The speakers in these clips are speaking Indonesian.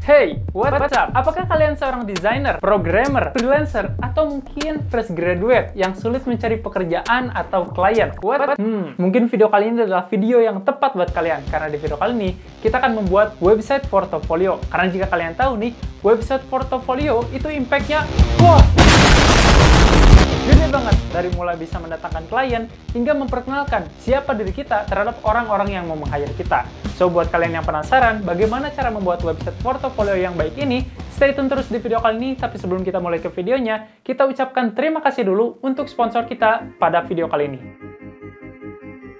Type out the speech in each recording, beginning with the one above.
Hey, what's up? Apakah kalian seorang desainer, programmer, freelancer, atau mungkin fresh graduate yang sulit mencari pekerjaan atau klien? Mungkin video kali ini adalah video yang tepat buat kalian. Karena di video kali ini, kita akan membuat website portofolio. Karena jika kalian tahu nih, website portofolio itu impact-nya, wah, gede banget. Dari mulai bisa mendatangkan klien, hingga memperkenalkan siapa diri kita terhadap orang-orang yang mau meng-hire kita. So, buat kalian yang penasaran bagaimana cara membuat website portofolio yang baik ini, stay tune terus di video kali ini. Tapi sebelum kita mulai ke videonya, kita ucapkan terima kasih dulu untuk sponsor kita pada video kali ini.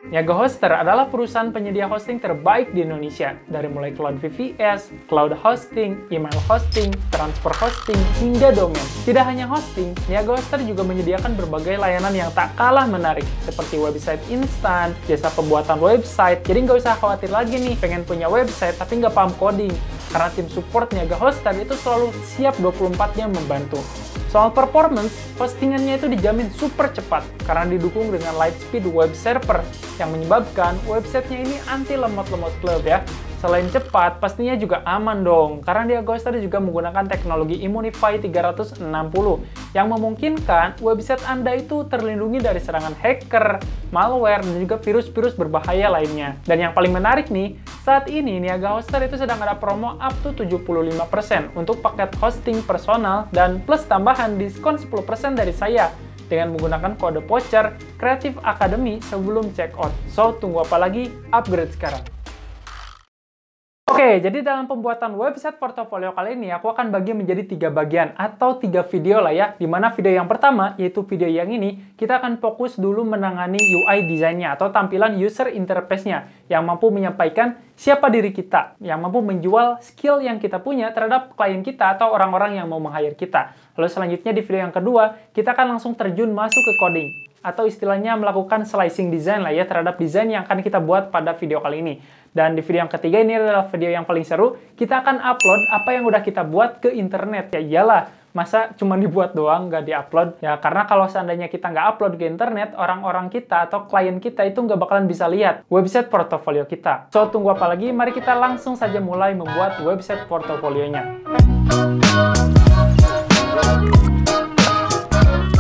Niaga Hoster adalah perusahaan penyedia hosting terbaik di Indonesia. Dari mulai cloud VPS, cloud hosting, email hosting, transfer hosting, hingga domain. Tidak hanya hosting, Niaga Hoster juga menyediakan berbagai layanan yang tak kalah menarik, seperti website instan, jasa pembuatan website. Jadi nggak usah khawatir lagi nih, pengen punya website tapi nggak paham coding. Karena tim support Niaga Hoster itu selalu siap 24 jam membantu. Soal performance, hostingannya itu dijamin super cepat karena didukung dengan Lightspeed web server yang menyebabkan websitenya ini anti lemot-lemot cloud ya. Selain cepat, pastinya juga aman dong, karena Niaga Hoster juga menggunakan teknologi Immunify 360 yang memungkinkan website Anda itu terlindungi dari serangan hacker, malware, dan juga virus-virus berbahaya lainnya. Dan yang paling menarik nih, saat ini Niaga Hoster itu sedang ada promo up to 75% untuk paket hosting personal dan plus tambahan diskon 10% dari saya dengan menggunakan kode voucher Creative Academy sebelum checkout. So, tunggu apa lagi? Upgrade sekarang. Oke, jadi dalam pembuatan website portofolio kali ini, aku akan bagi menjadi 3 bagian atau 3 video lah ya. Dimana video yang pertama, yaitu video yang ini, kita akan fokus dulu menangani UI desainnya atau tampilan user interface-nya yang mampu menyampaikan siapa diri kita, yang mampu menjual skill yang kita punya terhadap klien kita atau orang-orang yang mau meng-hire kita. Lalu selanjutnya di video yang kedua, kita akan langsung terjun masuk ke coding atau istilahnya melakukan slicing design lah ya terhadap desain yang akan kita buat pada video kali ini. Dan di video yang ketiga ini adalah video yang paling seru, kita akan upload apa yang udah kita buat ke internet. Ya iyalah, masa cuma dibuat doang, nggak diupload? Ya karena kalau seandainya kita nggak upload ke internet, orang-orang kita atau klien kita itu nggak bakalan bisa lihat website portofolio kita. So, tunggu apa lagi? Mari kita langsung saja mulai membuat website portofolionya.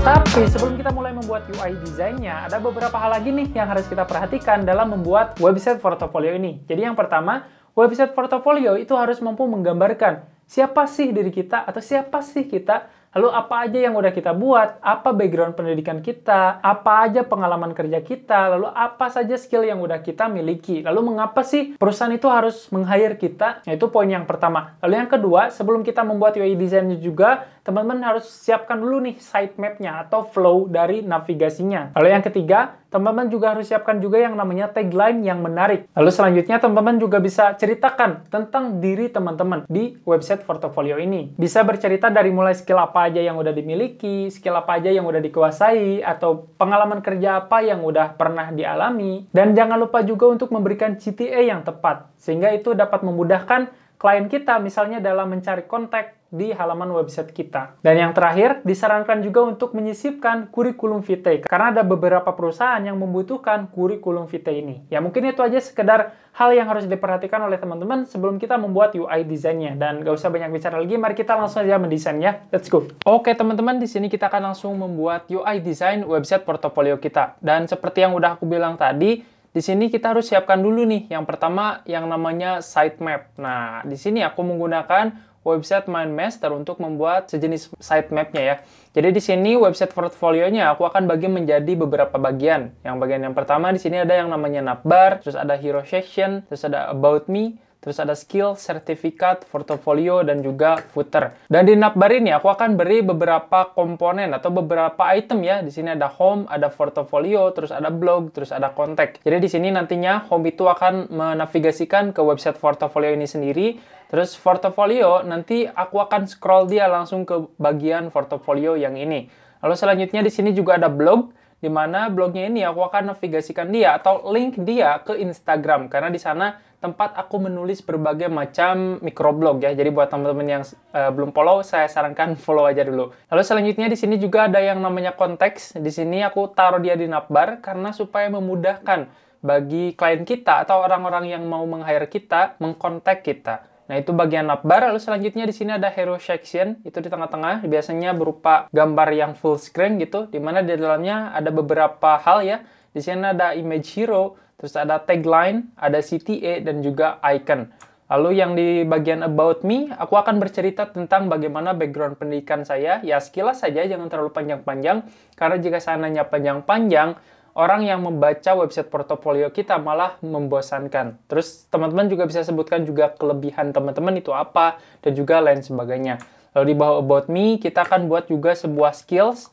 Tapi sebelum kita mulai membuat UI desainnya, ada beberapa hal lagi nih yang harus kita perhatikan dalam membuat website portofolio ini. Jadi yang pertama, website portofolio itu harus mampu menggambarkan siapa sih diri kita atau siapa sih kita, lalu apa aja yang udah kita buat, apa background pendidikan kita, apa aja pengalaman kerja kita, lalu apa saja skill yang udah kita miliki, lalu mengapa sih perusahaan itu harus meng-hire kita. Nah, itu poin yang pertama. Lalu yang kedua, sebelum kita membuat UI desainnya juga, teman-teman harus siapkan dulu nih sitemap-nya atau flow dari navigasinya. Lalu yang ketiga, teman-teman juga harus siapkan juga yang namanya tagline yang menarik. Lalu selanjutnya, teman-teman juga bisa ceritakan tentang diri teman-teman di website portofolio ini. Bisa bercerita dari mulai skill apa aja yang udah dimiliki, skill apa aja yang udah dikuasai, atau pengalaman kerja apa yang udah pernah dialami. Dan jangan lupa juga untuk memberikan CTA yang tepat, sehingga itu dapat memudahkan klien kita misalnya dalam mencari kontak di halaman website kita. Dan yang terakhir, disarankan juga untuk menyisipkan kurikulum vitae, karena ada beberapa perusahaan yang membutuhkan kurikulum vitae ini. Ya mungkin itu aja sekedar hal yang harus diperhatikan oleh teman-teman sebelum kita membuat UI desainnya. Dan gak usah banyak bicara lagi, mari kita langsung aja mendesain ya. Let's go! Oke teman-teman, di sini kita akan langsung membuat UI desain website portofolio kita. Dan seperti yang udah aku bilang tadi, di sini kita harus siapkan dulu nih. Yang pertama yang namanya sitemap. Nah, di sini aku menggunakan website MindMaster untuk membuat sejenis sitemap-nya ya. Jadi di sini website portfolionya aku akan bagi menjadi beberapa bagian. Yang bagian yang pertama di sini ada yang namanya navbar, terus ada hero section, terus ada about me, terus ada skill, sertifikat, portofolio, dan juga footer. Dan di navbar ini aku akan beri beberapa komponen atau beberapa item ya. Di sini ada home, ada portofolio, terus ada blog, terus ada kontak. Jadi di sini nantinya home itu akan menavigasikan ke website portofolio ini sendiri. Terus portofolio nanti aku akan scroll dia langsung ke bagian portofolio yang ini. Lalu selanjutnya di sini juga ada blog, di mana blognya ini aku akan navigasikan dia atau link dia ke Instagram, karena di sana tempat aku menulis berbagai macam microblog ya. Jadi buat teman-teman yang belum follow, saya sarankan follow aja dulu. Lalu selanjutnya di sini juga ada yang namanya konteks. Di sini aku taruh dia di navbar karena supaya memudahkan bagi klien kita atau orang-orang yang mau meng-hire kita mengkontak kita. Nah, itu bagian navbar. Lalu selanjutnya di sini ada hero section, itu di tengah-tengah. Biasanya berupa gambar yang full screen gitu, di mana di dalamnya ada beberapa hal ya. Di sini ada image hero, terus ada tagline, ada CTA, dan juga icon. Lalu yang di bagian about me, aku akan bercerita tentang bagaimana background pendidikan saya. Ya, sekilas saja, jangan terlalu panjang-panjang. Karena jika seandainya panjang-panjang, orang yang membaca website portofolio kita malah membosankan. Terus teman-teman juga bisa sebutkan juga kelebihan teman-teman itu apa, dan juga lain sebagainya. Lalu di bawah about me, kita akan buat juga sebuah skills.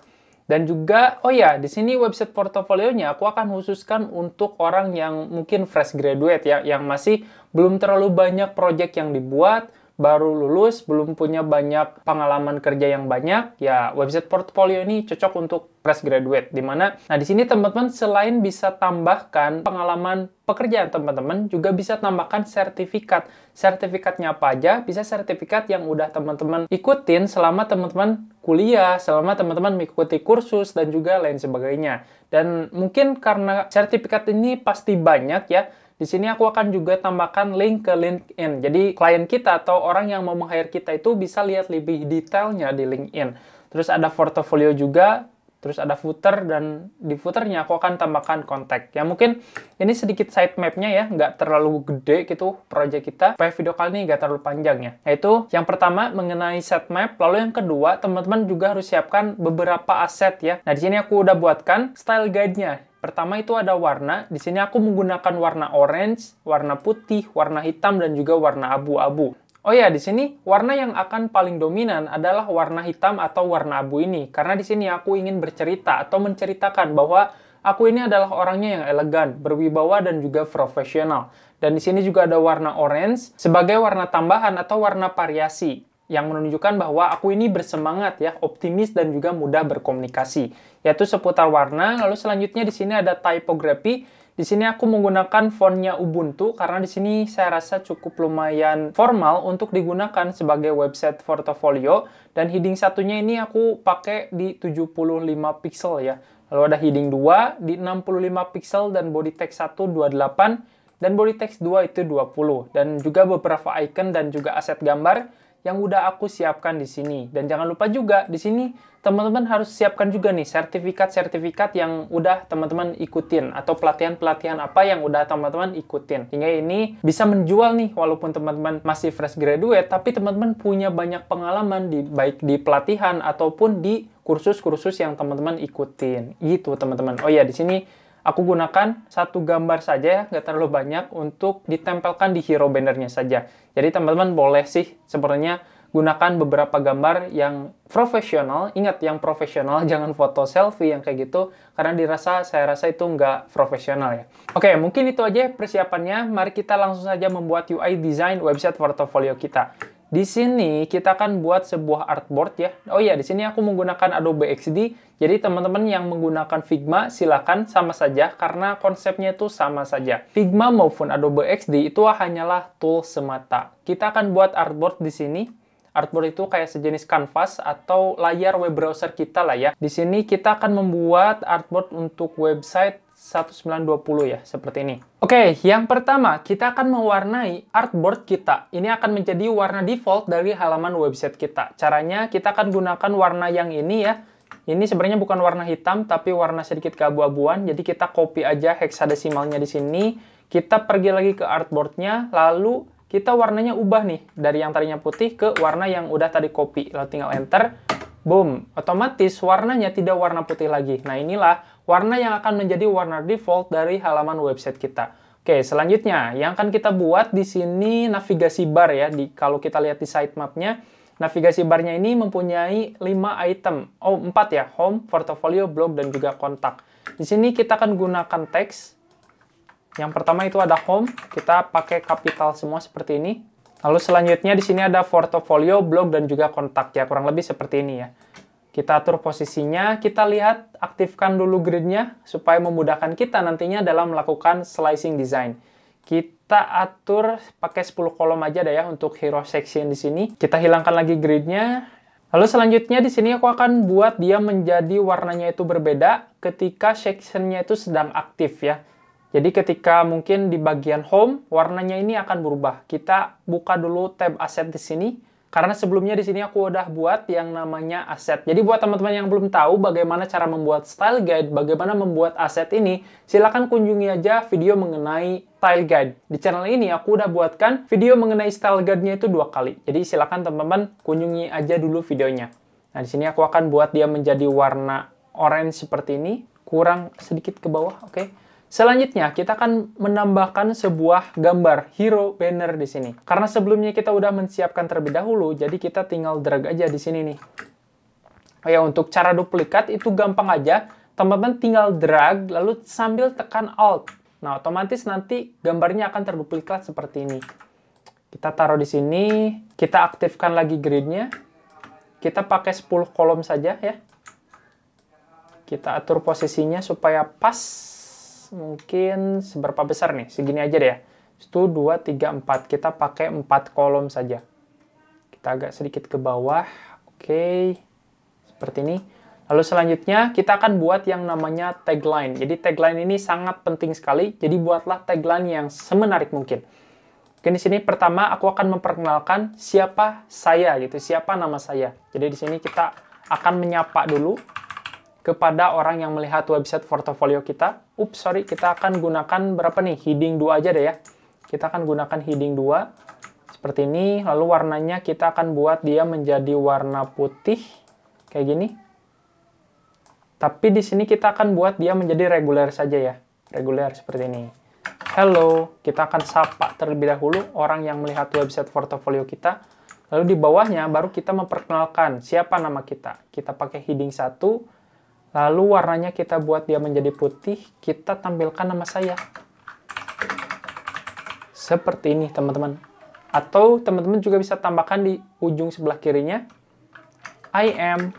Dan juga, oh ya, di sini website portofolionya aku akan khususkan untuk orang yang mungkin fresh graduate ya, yang masih belum terlalu banyak project yang dibuat, baru lulus, belum punya banyak pengalaman kerja yang banyak, ya website portfolio ini cocok untuk fresh graduate. Dimana, nah di sini teman-teman selain bisa tambahkan pengalaman pekerjaan teman-teman, juga bisa tambahkan sertifikat. Sertifikatnya apa aja? Bisa sertifikat yang udah teman-teman ikutin selama teman-teman kuliah, selama teman-teman mengikuti kursus, dan juga lain sebagainya. Dan mungkin karena sertifikat ini pasti banyak ya, di sini aku akan juga tambahkan link ke LinkedIn. Jadi klien kita atau orang yang mau meng-hire kita itu bisa lihat lebih detailnya di LinkedIn. Terus ada portofolio juga, terus ada footer, dan di footernya aku akan tambahkan kontak. Ya mungkin ini sedikit sitemap-nya ya, nggak terlalu gede gitu project kita, supaya video kali ini nggak terlalu panjang ya. Yaitu yang pertama mengenai sitemap, lalu yang kedua teman-teman juga harus siapkan beberapa aset ya. Nah di sini aku udah buatkan style guide-nya. Pertama itu ada warna. Di sini aku menggunakan warna orange, warna putih, warna hitam, dan juga warna abu-abu. Oh ya, di sini warna yang akan paling dominan adalah warna hitam atau warna abu ini. Karena di sini aku ingin bercerita atau menceritakan bahwa aku ini adalah orangnya yang elegan, berwibawa, dan juga profesional. Dan di sini juga ada warna orange sebagai warna tambahan atau warna variasi, yang menunjukkan bahwa aku ini bersemangat ya, optimis, dan juga mudah berkomunikasi. Yaitu seputar warna. Lalu selanjutnya di sini ada typography. Di sini aku menggunakan fontnya Ubuntu karena di sini saya rasa cukup lumayan formal untuk digunakan sebagai website portofolio. Dan heading satunya ini aku pakai di 75 pixel ya. Lalu ada heading 2 di 65 pixel, dan body text 1 28, dan body text 2 itu 20. Dan juga beberapa icon dan juga aset gambar yang udah aku siapkan di sini. Dan jangan lupa juga di sini teman-teman harus siapkan juga nih sertifikat-sertifikat yang udah teman-teman ikutin, atau pelatihan-pelatihan apa yang udah teman-teman ikutin. Hingga ini bisa menjual nih, walaupun teman-teman masih fresh graduate, tapi teman-teman punya banyak pengalaman baik di pelatihan ataupun di kursus-kursus yang teman-teman ikutin. Gitu teman-teman. Oh ya, di sini aku gunakan satu gambar saja ya, nggak terlalu banyak, untuk ditempelkan di hero bannernya saja. Jadi teman-teman boleh sih sebenarnya gunakan beberapa gambar yang profesional. Ingat, yang profesional, jangan foto selfie yang kayak gitu, karena saya rasa itu nggak profesional ya. Oke, mungkin itu aja persiapannya. Mari kita langsung saja membuat UI design website portofolio kita. Di sini kita akan buat sebuah artboard ya. Oh iya, di sini aku menggunakan Adobe XD. Jadi teman-teman yang menggunakan Figma silakan, sama saja karena konsepnya itu sama saja. Figma maupun Adobe XD itu hanyalah tool semata. Kita akan buat artboard di sini. Artboard itu kayak sejenis kanvas atau layar web browser kita lah ya. Di sini kita akan membuat artboard untuk website 1920 ya, seperti ini. Oke, yang pertama, kita akan mewarnai artboard kita. Ini akan menjadi warna default dari halaman website kita. Caranya, kita akan gunakan warna yang ini ya. Ini sebenarnya bukan warna hitam, tapi warna sedikit keabu-abuan. Jadi kita copy aja hexadesimalnya di sini. Kita pergi lagi ke artboardnya, lalu kita warnanya ubah nih. Dari yang tadinya putih ke warna yang udah tadi copy. Lalu tinggal enter. Boom, otomatis warnanya tidak warna putih lagi. Nah, inilah warna yang akan menjadi warna default dari halaman website kita. Oke, selanjutnya yang akan kita buat di sini navigasi bar ya. Kalau kita lihat di sitemap-nya, navigasi barnya ini mempunyai 5 item. Oh, 4 ya. Home, portfolio, blog, dan juga kontak. Di sini kita akan gunakan teks. Yang pertama itu ada home. Kita pakai kapital semua seperti ini. Lalu selanjutnya di sini ada portofolio, blog, dan juga kontak ya, kurang lebih seperti ini ya. Kita atur posisinya, kita lihat aktifkan dulu grid-nya supaya memudahkan kita nantinya dalam melakukan slicing design. Kita atur pakai 10 kolom aja deh ya untuk hero section di sini. Kita hilangkan lagi grid-nya. Lalu selanjutnya di sini aku akan buat dia menjadi warnanya itu berbeda ketika section-nya itu sedang aktif ya. Jadi ketika mungkin di bagian home, warnanya ini akan berubah. Kita buka dulu tab aset di sini. Karena sebelumnya di sini aku udah buat yang namanya aset. Jadi buat teman-teman yang belum tahu bagaimana cara membuat style guide, bagaimana membuat aset ini, silakan kunjungi aja video mengenai style guide. Di channel ini aku udah buatkan video mengenai style guide-nya itu 2 kali. Jadi silakan teman-teman kunjungi aja dulu videonya. Nah, di sini aku akan buat dia menjadi warna orange seperti ini, kurang sedikit ke bawah, oke. Selanjutnya, kita akan menambahkan sebuah gambar hero banner di sini. Karena sebelumnya kita udah menyiapkan terlebih dahulu, jadi kita tinggal drag aja di sini nih. Oh ya, untuk cara duplikat itu gampang aja. Teman-teman tinggal drag, lalu sambil tekan Alt. Nah, otomatis nanti gambarnya akan terduplikat seperti ini. Kita taruh di sini, kita aktifkan lagi grid-nya. Kita pakai 10 kolom saja ya. Kita atur posisinya supaya pas. Mungkin seberapa besar nih? Segini aja deh ya. 1, 2, 3, 4. Kita pakai 4 kolom saja. Kita agak sedikit ke bawah. Oke. Seperti ini. Lalu selanjutnya kita akan buat yang namanya tagline. Jadi tagline ini sangat penting sekali. Jadi buatlah tagline yang semenarik mungkin. Oke, di sini pertama aku akan memperkenalkan siapa saya gitu. Siapa nama saya. Jadi di sini kita akan menyapa dulu kepada orang yang melihat website portofolio kita. Kita akan gunakan berapa nih? Heading 2 aja deh ya. Kita akan gunakan heading 2. Seperti ini. Lalu warnanya kita akan buat dia menjadi warna putih. Kayak gini. Tapi di sini kita akan buat dia menjadi reguler saja ya. Reguler seperti ini. Hello. Kita akan sapa terlebih dahulu orang yang melihat website portofolio kita. Lalu di bawahnya baru kita memperkenalkan siapa nama kita. Kita pakai heading 1. Lalu warnanya kita buat dia menjadi putih, kita tampilkan nama saya. Seperti ini, teman-teman. Atau teman-teman juga bisa tambahkan di ujung sebelah kirinya. I am.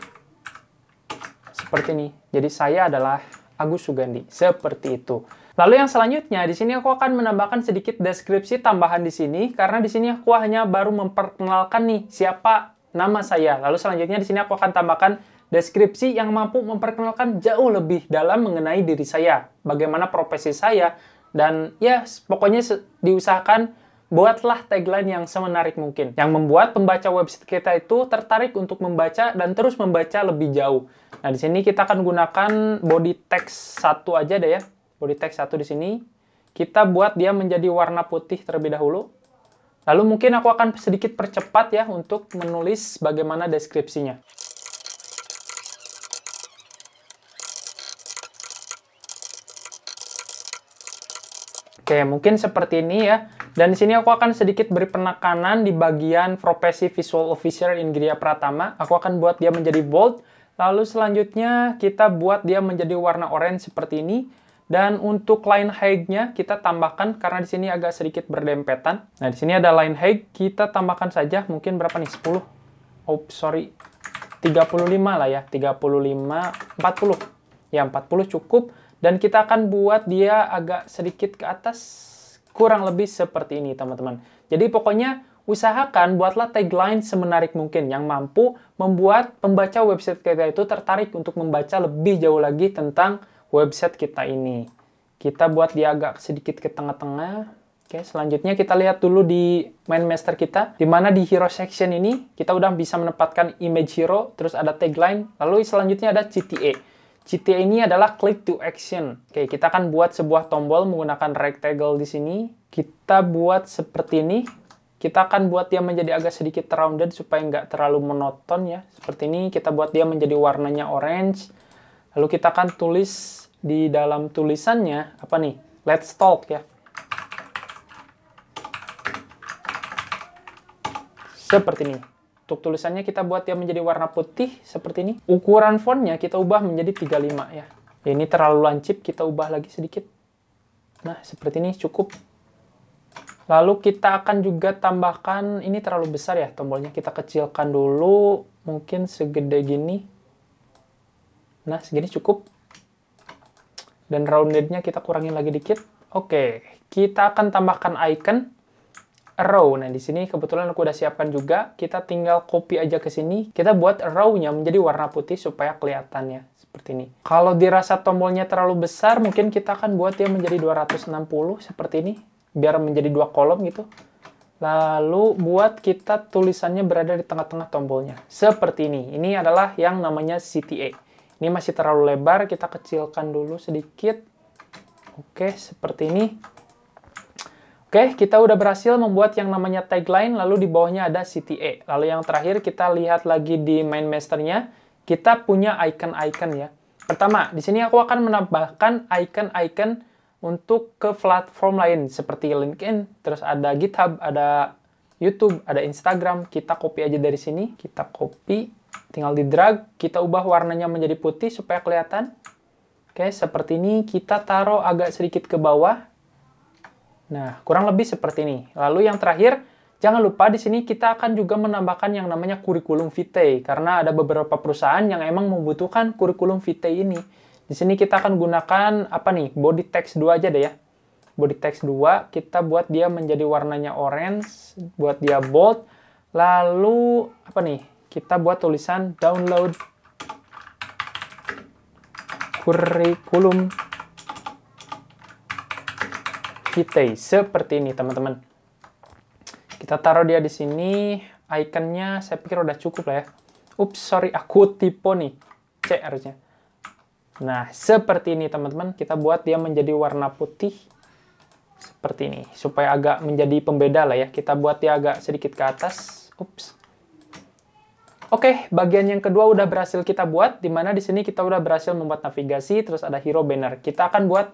Seperti ini. Jadi saya adalah Agus Sugandi. Seperti itu. Lalu yang selanjutnya, di sini aku akan menambahkan sedikit deskripsi tambahan di sini. Karena di sini aku hanya baru memperkenalkan nih siapa nama saya. Lalu selanjutnya di sini aku akan tambahkan deskripsi yang mampu memperkenalkan jauh lebih dalam mengenai diri saya, bagaimana profesi saya, dan ya pokoknya diusahakan buatlah tagline yang semenarik mungkin, yang membuat pembaca website kita itu tertarik untuk membaca dan terus membaca lebih jauh. Nah, di sini kita akan gunakan body text 1 aja deh ya, body text 1 di sini. Kita buat dia menjadi warna putih terlebih dahulu. Lalu mungkin aku akan sedikit percepat ya untuk menulis bagaimana deskripsinya. Oke, mungkin seperti ini ya. Dan di sini aku akan sedikit beri penekanan di bagian profesi visual officer Ingridia Pratama. Aku akan buat dia menjadi bold. Lalu selanjutnya kita buat dia menjadi warna orange seperti ini. Dan untuk line height-nya kita tambahkan karena di sini agak sedikit berdempetan. Nah, di sini ada line height, kita tambahkan saja mungkin berapa nih? 10. Oh, sorry. 35 lah ya. 35, 40. Ya, 40 cukup. Dan kita akan buat dia agak sedikit ke atas, kurang lebih seperti ini, teman-teman. Jadi pokoknya usahakan buatlah tagline semenarik mungkin yang mampu membuat pembaca website kita itu tertarik untuk membaca lebih jauh lagi tentang website kita ini. Kita buat dia agak sedikit ke tengah-tengah. Oke, selanjutnya kita lihat dulu di main master kita, di mana di hero section ini kita udah bisa menempatkan image hero, terus ada tagline, lalu selanjutnya ada CTA. CTA ini adalah click to action. Oke, kita akan buat sebuah tombol menggunakan rectangle di sini. Kita buat seperti ini. Kita akan buat dia menjadi agak sedikit rounded supaya nggak terlalu monoton ya. Seperti ini, kita buat dia menjadi warnanya orange. Lalu kita akan tulis di dalam tulisannya, apa nih? Let's talk ya. Seperti ini. Untuk tulisannya kita buat dia menjadi warna putih seperti ini. Ukuran fontnya kita ubah menjadi 35 ya. Ini terlalu lancip, kita ubah lagi sedikit. Nah, seperti ini cukup. Lalu kita akan juga tambahkan, ini terlalu besar ya tombolnya. Kita kecilkan dulu, mungkin segede gini. Nah, segini cukup. Dan roundednya kita kurangin lagi dikit. Oke, kita akan tambahkan icon. a row. Nah, di sini kebetulan aku udah siapkan juga. Kita tinggal copy aja ke sini. Kita buat row-nya menjadi warna putih supaya kelihatannya seperti ini. Kalau dirasa tombolnya terlalu besar, mungkin kita akan buat dia menjadi 260 seperti ini. Biar menjadi 2 kolom gitu. Lalu buat kita tulisannya berada di tengah-tengah tombolnya. Seperti ini. Ini adalah yang namanya CTA. Ini masih terlalu lebar, kita kecilkan dulu sedikit. Oke, seperti ini. Oke, kita udah berhasil membuat yang namanya tagline, lalu di bawahnya ada CTA. Lalu yang terakhir kita lihat lagi di main masternya, kita punya icon-icon ya. Pertama, di sini aku akan menambahkan icon-icon untuk ke platform lain seperti LinkedIn, terus ada GitHub, ada YouTube, ada Instagram. Kita copy aja dari sini, kita copy, tinggal di drag, kita ubah warnanya menjadi putih supaya kelihatan. Oke, seperti ini. Kita taruh agak sedikit ke bawah. Nah, kurang lebih seperti ini. Lalu yang terakhir, jangan lupa di sini kita akan juga menambahkan yang namanya kurikulum vitae, karena ada beberapa perusahaan yang emang membutuhkan kurikulum vitae ini. Di sini kita akan gunakan apa nih? Body text 2 aja deh ya. Body text 2, kita buat dia menjadi warnanya orange, buat dia bold. Lalu apa nih? Kita buat tulisan download kurikulum vitae seperti ini, teman-teman. Kita taruh dia di sini. Ikonnya saya pikir udah cukup lah ya. Ups, sorry, aku tipe nih. C harusnya. Nah, seperti ini teman-teman, kita buat dia menjadi warna putih seperti ini, supaya agak menjadi pembeda lah ya. Kita buat dia agak sedikit ke atas. Ups. Oke, bagian yang kedua udah berhasil kita buat, dimana di sini kita udah berhasil membuat navigasi, terus ada hero banner. Kita akan buat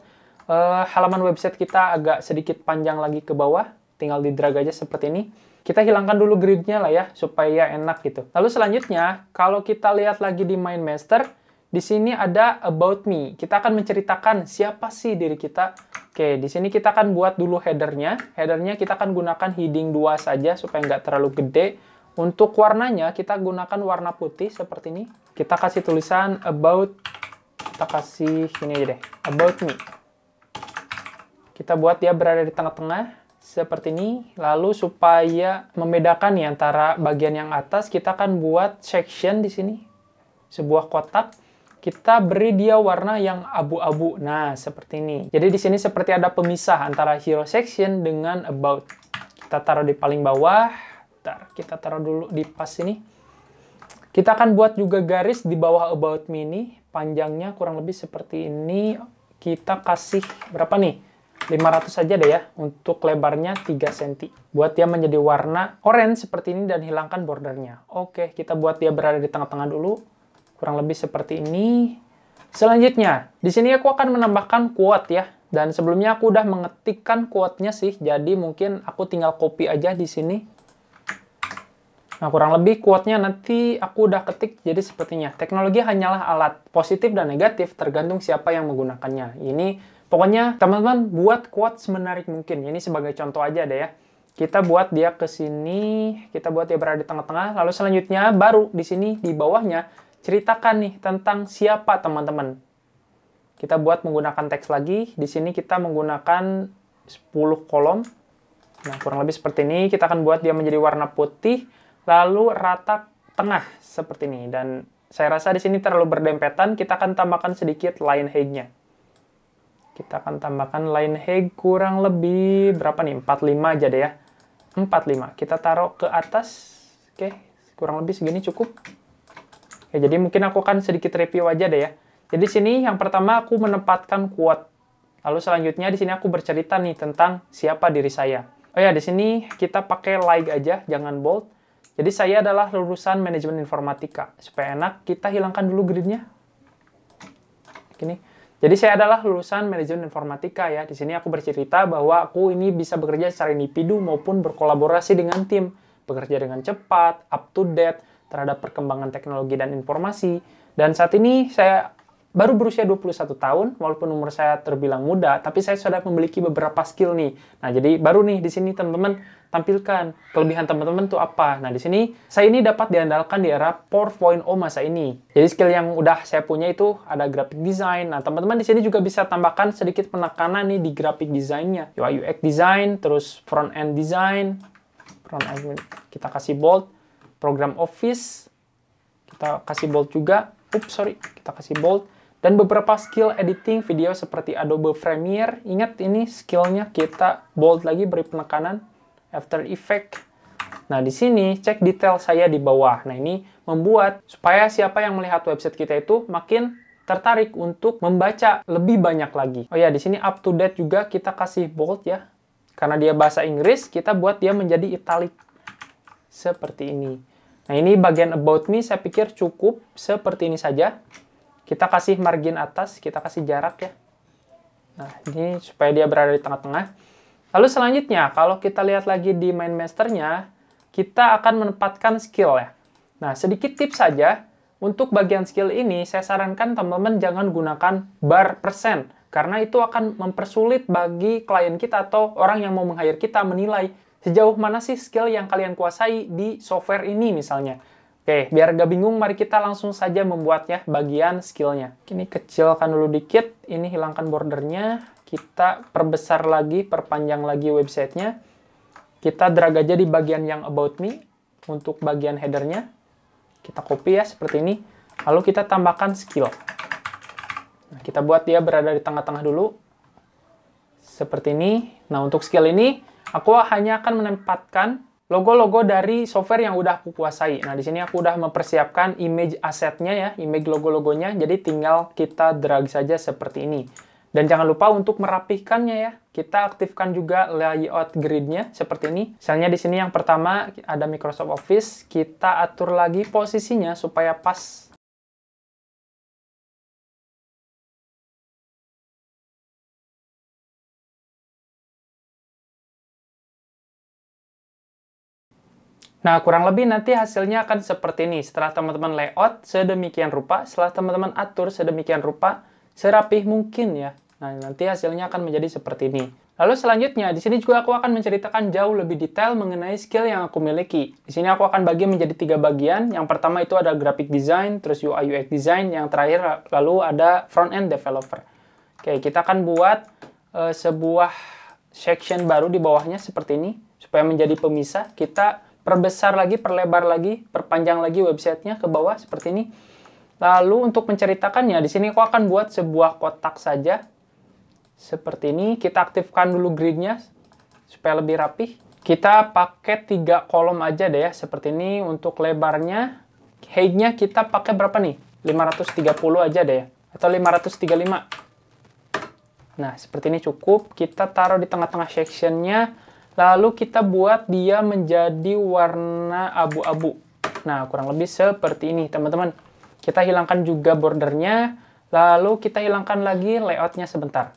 halaman website kita agak sedikit panjang lagi ke bawah, tinggal di drag aja seperti ini. Kita hilangkan dulu gridnya lah ya, supaya enak gitu. Lalu selanjutnya, kalau kita lihat lagi di main master, di sini ada about me. Kita akan menceritakan siapa sih diri kita. Oke, di sini kita akan buat dulu headernya. Headernya kita akan gunakan heading 2 saja supaya nggak terlalu gede. Untuk warnanya kita gunakan warna putih seperti ini. Kita kasih tulisan about. Kita kasih ini aja deh, about me. Kita buat dia berada di tengah-tengah seperti ini. Lalu supaya membedakan nih antara bagian yang atas, kita akan buat section di sini. Sebuah kotak. Kita beri dia warna yang abu-abu. Nah, seperti ini. Jadi di sini seperti ada pemisah antara hero section dengan about. Kita taruh di paling bawah. Bentar, kita taruh dulu di pas ini. Kita akan buat juga garis di bawah about me ini. Panjangnya kurang lebih seperti ini. Kita kasih berapa nih? 500 saja deh ya. Untuk lebarnya 3 cm. Buat dia menjadi warna orange seperti ini dan hilangkan bordernya. Oke, kita buat dia berada di tengah-tengah dulu. Kurang lebih seperti ini. Selanjutnya, di sini aku akan menambahkan quote ya. Dan sebelumnya aku udah mengetikkan quote-nya sih. Jadi mungkin aku tinggal copy aja di sini. Nah, kurang lebih quote-nya nanti aku udah ketik jadi sepertinya. Teknologi hanyalah alat. Positif dan negatif tergantung siapa yang menggunakannya. Ini pokoknya teman-teman buat quote semenarik mungkin. Ini sebagai contoh aja deh ya. Kita buat dia ke sini. Kita buat dia berada di tengah-tengah. Lalu selanjutnya baru di sini di bawahnya ceritakan nih tentang siapa teman-teman. Kita buat menggunakan teks lagi. Di sini kita menggunakan 10 kolom. Nah, kurang lebih seperti ini. Kita akan buat dia menjadi warna putih, lalu rata tengah seperti ini. Dan saya rasa di sini terlalu berdempetan. Kita akan tambahkan sedikit line height-nya. Kita akan tambahkan line height kurang lebih berapa nih? 45 aja deh ya. 45. Kita taruh ke atas. Oke, kurang lebih segini cukup. Ya, jadi mungkin aku akan sedikit review aja deh ya. Jadi sini yang pertama aku menempatkan quote. Lalu selanjutnya di sini aku bercerita nih tentang siapa diri saya. Oh ya, di sini kita pakai like aja, jangan bold. Jadi saya adalah lulusan manajemen informatika. Supaya enak, kita hilangkan dulu gridnya. Gini. Jadi saya adalah lulusan manajemen informatika ya. Di sini aku bercerita bahwa aku ini bisa bekerja secara individu maupun berkolaborasi dengan tim. Bekerja dengan cepat, up to date, terhadap perkembangan teknologi dan informasi. Dan saat ini saya baru berusia 21 tahun, walaupun umur saya terbilang muda, tapi saya sudah memiliki beberapa skill nih. Nah, jadi baru nih di sini teman-teman tampilkan kelebihan teman-teman tuh apa. Nah, di sini saya ini dapat diandalkan di era 4.0 masa ini. Jadi skill yang udah saya punya itu ada graphic design. Nah, teman-teman di sini juga bisa tambahkan sedikit penekanan nih di graphic design-nya. UI UX design, terus front end design, front end kita kasih bold, program Office kita kasih bold juga, kita kasih bold, dan beberapa skill editing video seperti Adobe Premiere, ingat ini skillnya kita bold lagi, beri penekanan, After Effects. Nah, di sini cek detail saya di bawah. Nah, ini membuat supaya siapa yang melihat website kita itu makin tertarik untuk membaca lebih banyak lagi. Oh ya, di sini up to date juga kita kasih bold ya. Karena dia bahasa Inggris, kita buat dia menjadi italic. Seperti ini. Nah, ini bagian about me saya pikir cukup seperti ini saja. Kita kasih margin atas, kita kasih jarak ya. Nah, ini supaya dia berada di tengah-tengah. Lalu selanjutnya, kalau kita lihat lagi di main masternya, kita akan menempatkan skill ya. Nah, sedikit tips saja. Untuk bagian skill ini, saya sarankan teman-teman jangan gunakan bar persen. Karena itu akan mempersulit bagi klien kita atau orang yang mau meng-hire kita menilai sejauh mana sih skill yang kalian kuasai di software ini misalnya. Oke, biar gak bingung, mari kita langsung saja membuatnya bagian skillnya. Ini kecilkan dulu dikit, ini hilangkan bordernya. Kita perbesar lagi, perpanjang lagi websitenya. Kita drag aja di bagian yang about me untuk bagian headernya. Kita copy ya, seperti ini. Lalu kita tambahkan skill. Nah, kita buat dia berada di tengah-tengah dulu. Seperti ini. Nah, untuk skill ini, aku hanya akan menempatkan logo-logo dari software yang udah aku kuasai. Nah, di sini aku udah mempersiapkan image asetnya ya, image logo-logonya. Jadi tinggal kita drag saja seperti ini. Dan jangan lupa untuk merapihkannya ya. Kita aktifkan juga layout grid-nya seperti ini. Misalnya di sini yang pertama ada Microsoft Office, kita atur lagi posisinya supaya pas. Nah, kurang lebih nanti hasilnya akan seperti ini. Setelah teman-teman layout sedemikian rupa, setelah teman-teman atur sedemikian rupa, serapih mungkin ya. Nah, nanti hasilnya akan menjadi seperti ini. Lalu selanjutnya, di sini juga aku akan menceritakan jauh lebih detail mengenai skill yang aku miliki. Di sini aku akan bagi menjadi 3 bagian. Yang pertama itu ada graphic design, terus UI UX design, yang terakhir lalu ada front end developer. Oke, kita akan buat sebuah section baru di bawahnya seperti ini, supaya menjadi pemisah. Kita perbesar lagi, perlebar lagi, perpanjang lagi websitenya ke bawah seperti ini. Lalu untuk menceritakannya, di sini aku akan buat sebuah kotak saja. Seperti ini, kita aktifkan dulu grid-nya supaya lebih rapih. Kita pakai 3 kolom aja deh ya, seperti ini. Untuk lebarnya, height-nya kita pakai berapa nih? 530 aja deh ya, atau 535. Nah, seperti ini cukup. Kita taruh di tengah-tengah section-nya. Lalu kita buat dia menjadi warna abu-abu. Nah, kurang lebih seperti ini, teman-teman. Kita hilangkan juga bordernya. Lalu kita hilangkan lagi layout-nya sebentar.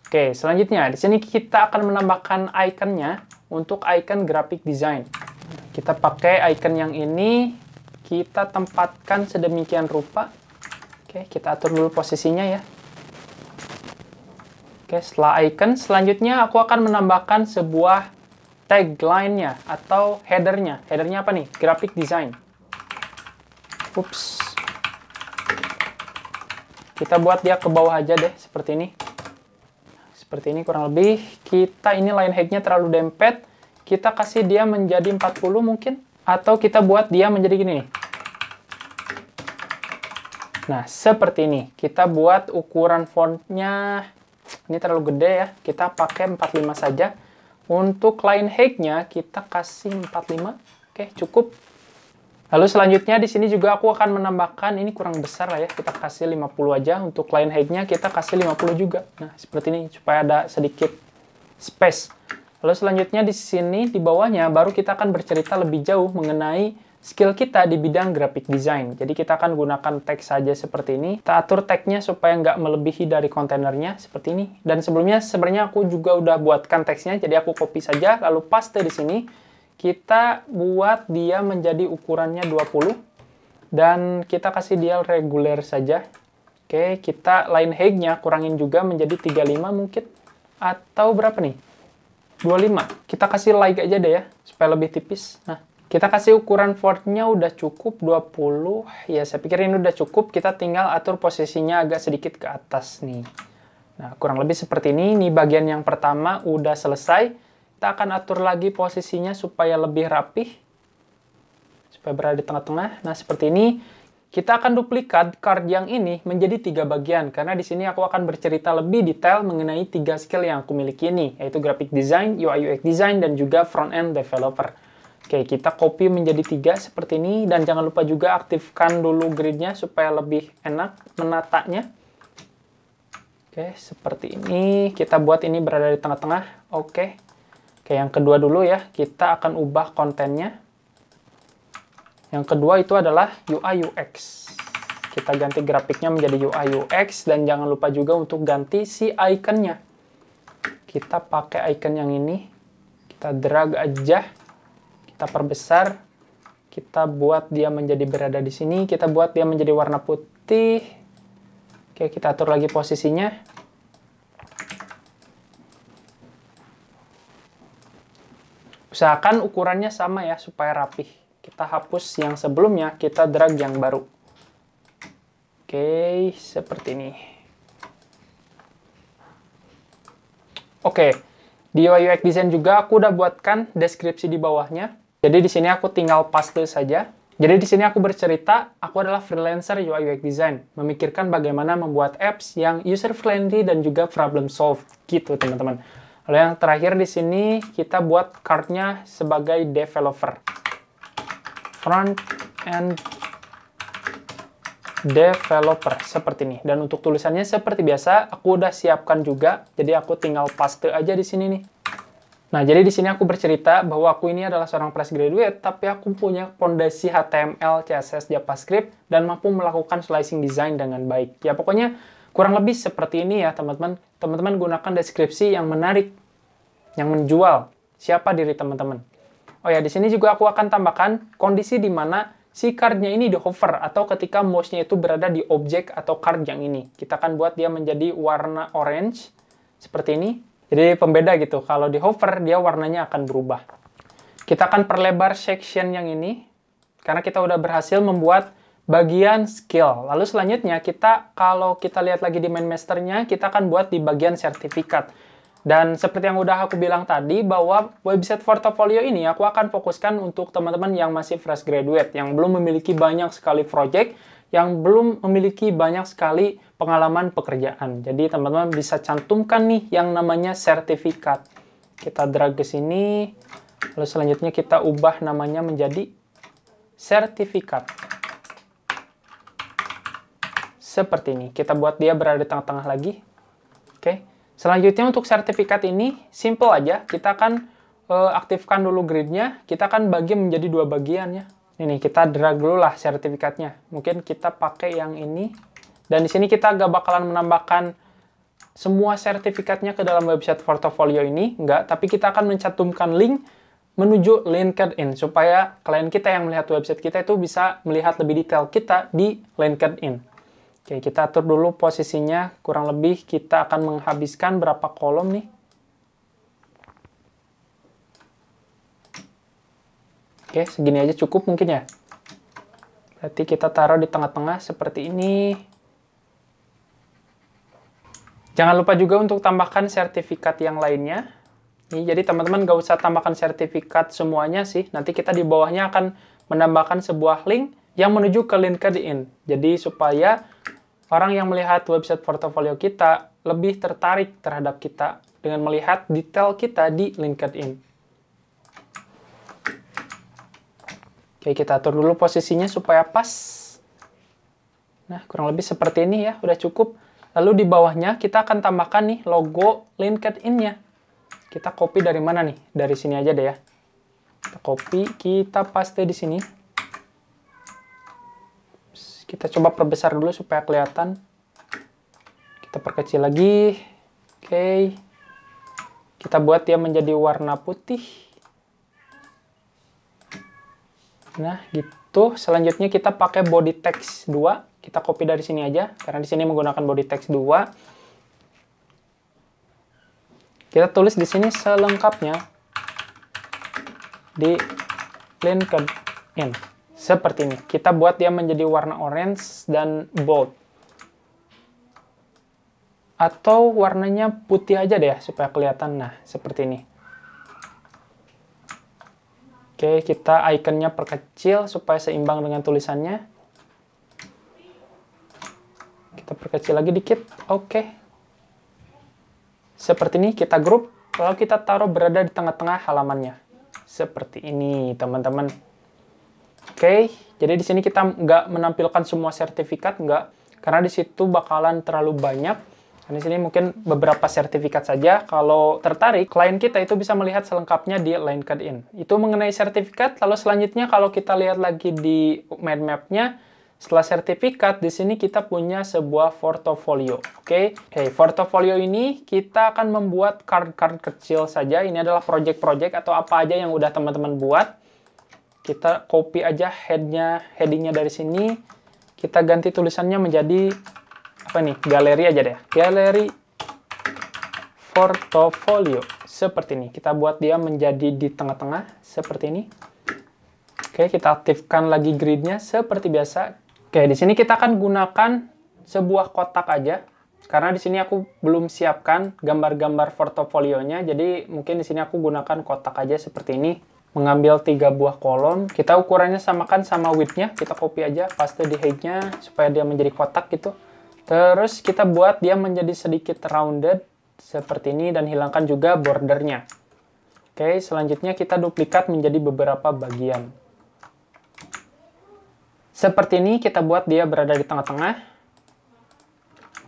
Oke, selanjutnya di sini kita akan menambahkan ikonnya untuk icon graphic design. Kita pakai icon yang ini, kita tempatkan sedemikian rupa. Oke, kita atur dulu posisinya ya. Oke, setelah icon, selanjutnya aku akan menambahkan sebuah tagline-nya atau header-nya. Header-nya apa nih? Graphic design. Ups. Kita buat dia ke bawah aja deh, seperti ini. Seperti ini kurang lebih. Kita ini line height-nya terlalu dempet. Kita kasih dia menjadi 40 mungkin. Atau kita buat dia menjadi gini nih. Nah, seperti ini. Kita buat ukuran fontnya. Ini terlalu gede ya. Kita pakai 45 saja. Untuk line height-nya kita kasih 45. Oke, cukup. Lalu selanjutnya di sini juga aku akan menambahkan, ini kurang besar lah ya, kita kasih 50 aja. Untuk line height-nya kita kasih 50 juga. Nah, seperti ini supaya ada sedikit space. Lalu selanjutnya di sini di bawahnya baru kita akan bercerita lebih jauh mengenai skill kita di bidang graphic design. Jadi kita akan gunakan tag saja seperti ini. Kita atur tag-nya supaya nggak melebihi dari kontainernya seperti ini. Dan sebelumnya sebenarnya aku juga udah buatkan teksnya, jadi aku copy saja lalu paste di sini. Kita buat dia menjadi ukurannya 20 dan kita kasih dia reguler saja. Oke, kita line height-nya kurangin juga menjadi 35 mungkin, atau berapa nih? 25. Kita kasih like aja deh ya supaya lebih tipis. Nah, kita kasih ukuran font-nya udah cukup 20. Ya, saya pikir ini udah cukup. Kita tinggal atur posisinya agak sedikit ke atas nih. Nah, kurang lebih seperti ini. Ini bagian yang pertama udah selesai. Kita akan atur lagi posisinya supaya lebih rapih. Supaya berada di tengah-tengah. Nah, seperti ini. Kita akan duplikat card yang ini menjadi 3 bagian, karena di sini aku akan bercerita lebih detail mengenai 3 skill yang aku miliki ini, yaitu graphic design, UI UX design, dan juga front-end developer. Oke, kita copy menjadi 3 seperti ini, dan jangan lupa juga aktifkan dulu gridnya supaya lebih enak menatanya. Oke, seperti ini. Kita buat ini berada di tengah-tengah. Oke, yang kedua dulu ya, kita akan ubah kontennya. Yang kedua itu adalah UI UX. Kita ganti grafiknya menjadi UI UX, dan jangan lupa juga untuk ganti si ikonnya. Kita pakai icon yang ini, kita drag aja, kita perbesar, kita buat dia menjadi berada di sini, kita buat dia menjadi warna putih. Oke, kita atur lagi posisinya. Usahakan ukurannya sama ya, supaya rapih. Kita hapus yang sebelumnya, kita drag yang baru. Oke, seperti ini. Oke, di UI UX Design juga aku udah buatkan deskripsi di bawahnya. Jadi di sini aku tinggal paste saja. Jadi di sini aku bercerita, aku adalah freelancer UI UX Design, memikirkan bagaimana membuat apps yang user friendly dan juga problem solve, gitu teman-teman. Lalu yang terakhir di sini kita buat card-nya sebagai developer. Front end developer seperti ini, dan untuk tulisannya seperti biasa aku udah siapkan juga, jadi aku tinggal paste aja di sini nih. Nah, jadi di sini aku bercerita bahwa aku ini adalah seorang fresh graduate, tapi aku punya fondasi HTML, CSS, JavaScript, dan mampu melakukan slicing design dengan baik. Ya pokoknya kurang lebih seperti ini ya teman-teman. Teman-teman gunakan deskripsi yang menarik, yang menjual siapa diri teman-teman. Oh ya, di sini juga aku akan tambahkan kondisi di mana si card-nya ini di hover, atau ketika mouse-nya itu berada di objek atau card yang ini. Kita akan buat dia menjadi warna orange, seperti ini. Jadi pembeda gitu, kalau di hover dia warnanya akan berubah. Kita akan perlebar section yang ini, karena kita udah berhasil membuat bagian skill. Lalu selanjutnya, kalau kita lihat lagi di main master-nya, kita akan buat di bagian sertifikat. Dan seperti yang udah aku bilang tadi, bahwa website portofolio ini aku akan fokuskan untuk teman-teman yang masih fresh graduate, yang belum memiliki banyak sekali project, yang belum memiliki banyak sekali pengalaman pekerjaan. Jadi teman-teman bisa cantumkan nih yang namanya sertifikat. Kita drag ke sini, lalu selanjutnya kita ubah namanya menjadi sertifikat. Seperti ini. Kita buat dia berada di tengah-tengah lagi. Oke. Selanjutnya untuk sertifikat ini, simple aja. Kita akan aktifkan dulu gridnya. Kita akan bagi menjadi 2 bagian ya. Ini kita drag dulu lah sertifikatnya. Mungkin kita pakai yang ini. Dan di sini kita gak bakalan menambahkan semua sertifikatnya ke dalam website portofolio ini. Enggak, tapi kita akan mencantumkan link menuju LinkedIn. Supaya klien kita yang melihat website kita itu bisa melihat lebih detail kita di LinkedIn. Oke, kita atur dulu posisinya, kurang lebih kita akan menghabiskan berapa kolom nih. Oke, segini aja cukup mungkin ya. Berarti kita taruh di tengah-tengah seperti ini. Jangan lupa juga untuk tambahkan sertifikat yang lainnya. Nih, jadi teman-teman gak usah tambahkan sertifikat semuanya sih. Nanti kita di bawahnya akan menambahkan sebuah link yang menuju ke LinkedIn. Jadi supaya orang yang melihat website portofolio kita lebih tertarik terhadap kita dengan melihat detail kita di LinkedIn. Oke, kita atur dulu posisinya supaya pas. Nah, kurang lebih seperti ini ya, udah cukup. Lalu di bawahnya kita akan tambahkan nih logo LinkedIn-nya. Kita copy dari mana nih? Dari sini aja deh ya. Kita copy, kita paste di sini. Kita coba perbesar dulu supaya kelihatan. Kita perkecil lagi. Oke. Kita buat dia menjadi warna putih. Nah, gitu. Selanjutnya kita pakai body text 2. Kita copy dari sini aja, karena di sini menggunakan body text 2. Kita tulis di sini selengkapnya di LinkedIn. Seperti ini. Kita buat dia menjadi warna orange dan bold. Atau warnanya putih aja deh, supaya kelihatan. Nah, seperti ini. Oke, kita ikonnya perkecil supaya seimbang dengan tulisannya. Kita perkecil lagi dikit. Oke. Seperti ini kita grup, lalu kita taruh berada di tengah-tengah halamannya. Seperti ini, teman-teman. Oke, jadi di sini kita nggak menampilkan semua sertifikat, nggak. Karena di situ bakalan terlalu banyak. Dan di sini mungkin beberapa sertifikat saja. Kalau tertarik, klien kita itu bisa melihat selengkapnya di LinkedIn. Itu mengenai sertifikat. Lalu selanjutnya kalau kita lihat lagi di mind map-nya, setelah sertifikat, di sini kita punya sebuah portofolio. Oke, portofolio ini kita akan membuat card-card kecil saja. Ini adalah project-project atau apa aja yang udah teman-teman buat. Kita copy aja headingnya dari sini. Kita ganti tulisannya menjadi apa nih? Galeri aja deh. Galeri portofolio. Seperti ini. Kita buat dia menjadi di tengah-tengah. Seperti ini. Oke, kita aktifkan lagi gridnya seperti biasa. Oke, di sini kita akan gunakan sebuah kotak aja. Karena di sini aku belum siapkan gambar-gambar portofolionya. Jadi mungkin di sini aku gunakan kotak aja seperti ini. Mengambil 3 buah kolom. Kita ukurannya samakan sama width-nya. Kita copy aja, paste di height-nya supaya dia menjadi kotak gitu. Terus kita buat dia menjadi sedikit rounded seperti ini dan hilangkan juga bordernya. Oke, selanjutnya kita duplikat menjadi beberapa bagian. Seperti ini kita buat dia berada di tengah-tengah.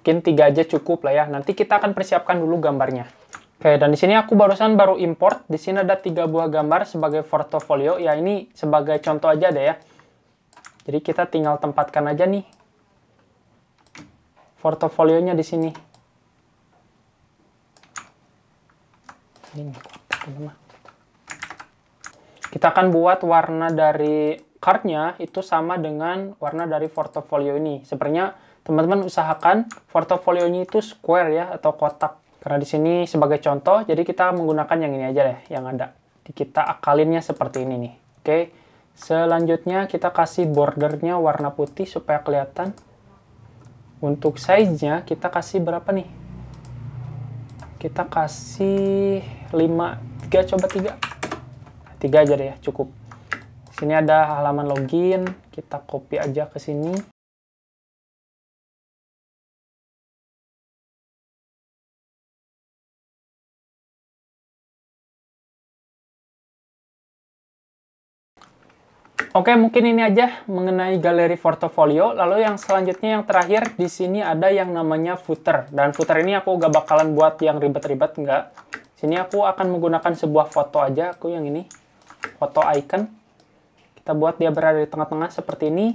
Mungkin 3 aja cukup lah ya. Nanti kita akan persiapkan dulu gambarnya. Oke, dan di sini aku barusan baru import. Di sini ada 3 buah gambar sebagai portofolio. Ya, ini sebagai contoh aja deh ya. Jadi kita tinggal tempatkan aja nih portofolionya di sini. Ini kita akan buat warna dari cardnya itu sama dengan warna dari portofolio ini. Sebenarnya teman-teman usahakan portofolionya itu square ya atau kotak. Karena di sini sebagai contoh, jadi kita menggunakan yang ini aja deh, yang ada. Kita akalinnya seperti ini nih. Oke. Selanjutnya kita kasih bordernya warna putih supaya kelihatan. Untuk size-nya kita kasih berapa nih? Kita kasih 5, 3, coba 3. 3 aja deh ya, cukup. Sini ada halaman login, kita copy aja ke sini. Oke, mungkin ini aja mengenai galeri portofolio. Lalu yang selanjutnya yang terakhir di sini ada yang namanya footer. Dan footer ini aku gak bakalan buat yang ribet-ribet, enggak. Sini aku akan menggunakan sebuah foto aja, aku yang ini. Foto icon. Kita buat dia berada di tengah-tengah seperti ini.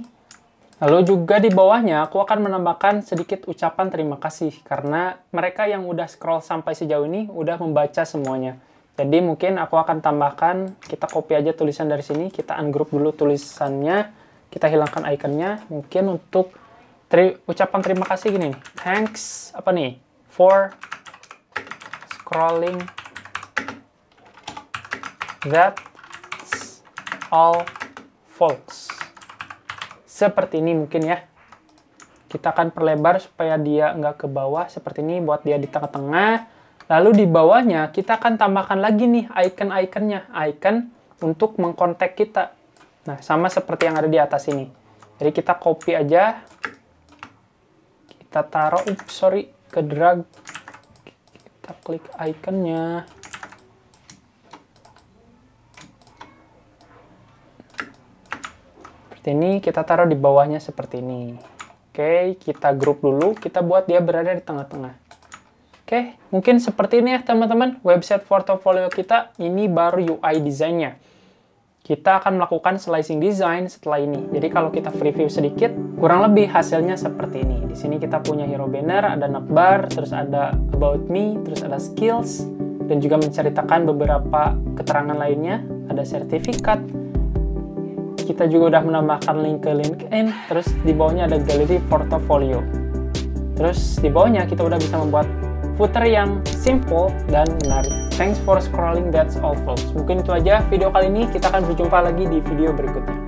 Lalu juga di bawahnya aku akan menambahkan sedikit ucapan terima kasih. Karena mereka yang udah scroll sampai sejauh ini udah membaca semuanya. Jadi mungkin aku akan tambahkan, kita copy aja tulisan dari sini, kita ungroup dulu tulisannya, kita hilangkan ikonnya. Mungkin untuk ucapan terima kasih gini nih, thanks, apa nih, for scrolling, that's all folks. Seperti ini mungkin ya. Kita akan perlebar supaya dia nggak ke bawah, seperti ini, buat dia di tengah-tengah. Lalu di bawahnya kita akan tambahkan lagi nih icon-iconnya, icon untuk mengkontak kita. Nah, sama seperti yang ada di atas ini. Jadi kita copy aja, kita taruh, ke drag, kita klik iconnya. Seperti ini, kita taruh di bawahnya seperti ini. Oke, kita grup dulu, kita buat dia berada di tengah-tengah. Oke, mungkin seperti ini ya teman-teman, website portofolio kita, ini baru UI desainnya. Kita akan melakukan slicing design setelah ini. Jadi kalau kita preview sedikit, kurang lebih hasilnya seperti ini. Di sini kita punya hero banner, ada navbar, terus ada about me, terus ada skills, dan juga menceritakan beberapa keterangan lainnya, ada sertifikat. Kita juga udah menambahkan link ke LinkedIn, terus di bawahnya ada galeri portofolio. Terus di bawahnya kita udah bisa membuat footer yang simple dan menarik. Thanks for scrolling, that's all folks. Mungkin itu aja video kali ini, kita akan berjumpa lagi di video berikutnya.